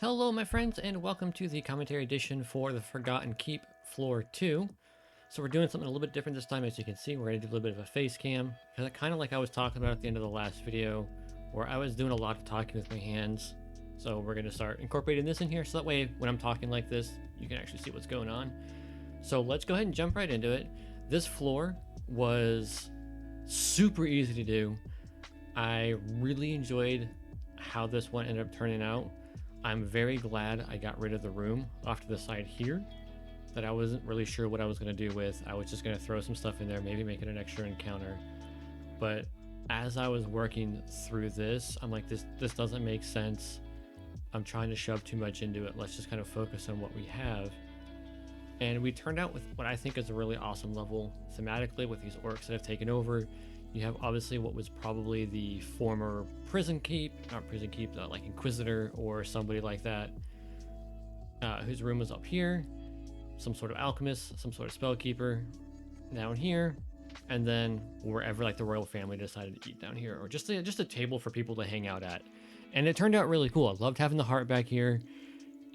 Hello my friends and welcome to the commentary edition for the Forgotten Keep Floor 2. So we're doing something a little bit different this time. As you can see, we're going to do a little bit of a face cam. Kind of like I was talking about at the end of the last video, where I was doing a lot of talking with my hands. So we're going to start incorporating this in here, so that way when I'm talking like this, you can actually see what's going on. So let's go ahead and jump right into it. This floor was super easy to do. I really enjoyed how this one ended up turning out. I'm very glad I got rid of the room off to the side here that I wasn't really sure what I was going to do with. I was just going to throw some stuff in there, maybe make it an extra encounter. But as I was working through this, I'm like, this doesn't make sense. I'm trying to shove too much into it. Let's just kind of focus on what we have. And we turned out with what I think is a really awesome level thematically with these orcs that have taken over. You have obviously what was probably the former prison keep, not prison keep, like Inquisitor or somebody like that, whose room was up here, some sort of alchemist, some sort of spellkeeper down here, and then wherever like the royal family decided to eat down here, or just a table for people to hang out at. And it turned out really cool. I loved having the heart back here,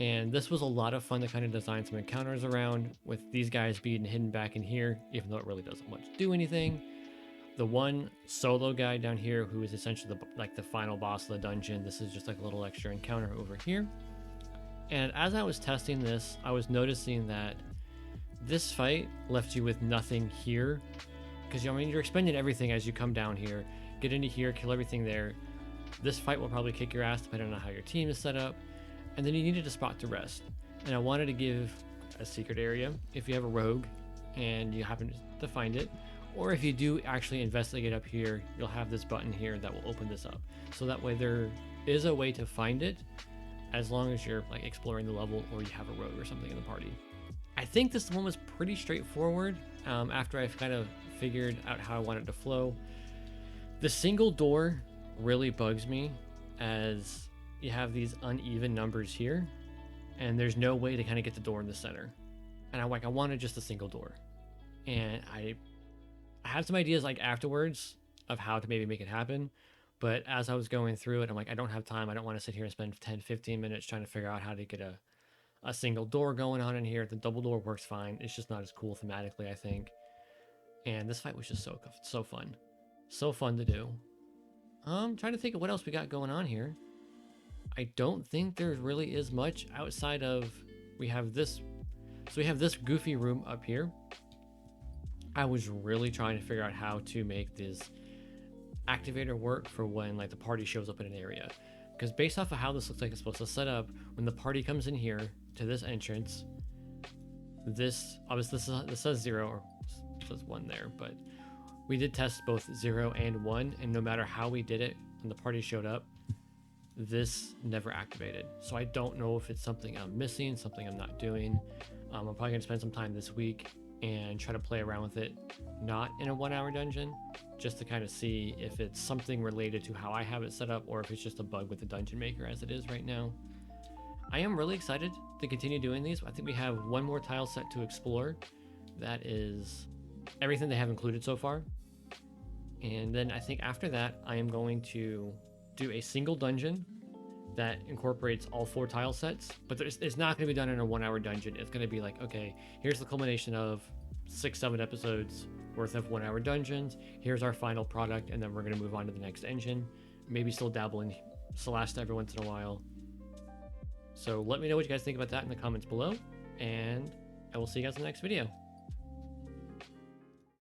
and this was a lot of fun to kind of design some encounters around with these guys being hidden back in here, even though it really doesn't much do anything. The one solo guy down here who is essentially the final boss of the dungeon. This is just like a little extra encounter over here. And as I was testing this, I was noticing that this fight left you with nothing here, because I mean you're expending everything as you come down here, get into here, kill everything there. This fight will probably kick your ass depending on how your team is set up, and then you needed a spot to rest. And I wanted to give a secret area if you have a rogue and you happen to find it. Or if you do actually investigate up here, you'll have this button here that will open this up. So that way there is a way to find it, as long as you're like exploring the level or you have a rogue or something in the party. I think this one was pretty straightforward after I've kind of figured out how I want it to flow. The single door really bugs me, as you have these uneven numbers here and there's no way to kind of get the door in the center. And I'm like, I wanted just a single door. And I had some ideas like afterwards of how to maybe make it happen, but as I was going through it, I'm like, I don't have time. I don't want to sit here and spend 10-15 minutes trying to figure out how to get a single door going on in here. The double door works fine. It's just not as cool thematically, I think. And this fight was just so fun. So fun to do. I'm trying to think of what else we got going on here. I don't think there really is much outside of, we have this. So we have this goofy room up here. I was really trying to figure out how to make this activator work for when like the party shows up in an area, because based off of how this looks like it's supposed to set up, when the party comes in here to this entrance, this obviously this says 0 or says 1 there, but we did test both 0 and 1, and no matter how we did it, when the party showed up, this never activated. So I don't know if it's something I'm missing, something I'm not doing. I'm probably gonna spend some time this week and try to play around with it, not in a 1-hour dungeon, just to kind of see if it's something related to how I have it set up, or if it's just a bug with the Dungeon Maker as it is right now. I am really excited to continue doing these. I think we have one more tile set to explore. That is everything they have included so far. And then I think after that, I am going to do a single dungeon that incorporates all 4 tile sets, but it's not going to be done in a 1-hour dungeon. It's going to be like, okay, here's the culmination of 6-7 episodes worth of 1-hour dungeons. Here's our final product, and then we're going to move on to the next engine. Maybe still dabble in Solasta every once in a while. So let me know what you guys think about that in the comments below, and I will see you guys in the next video.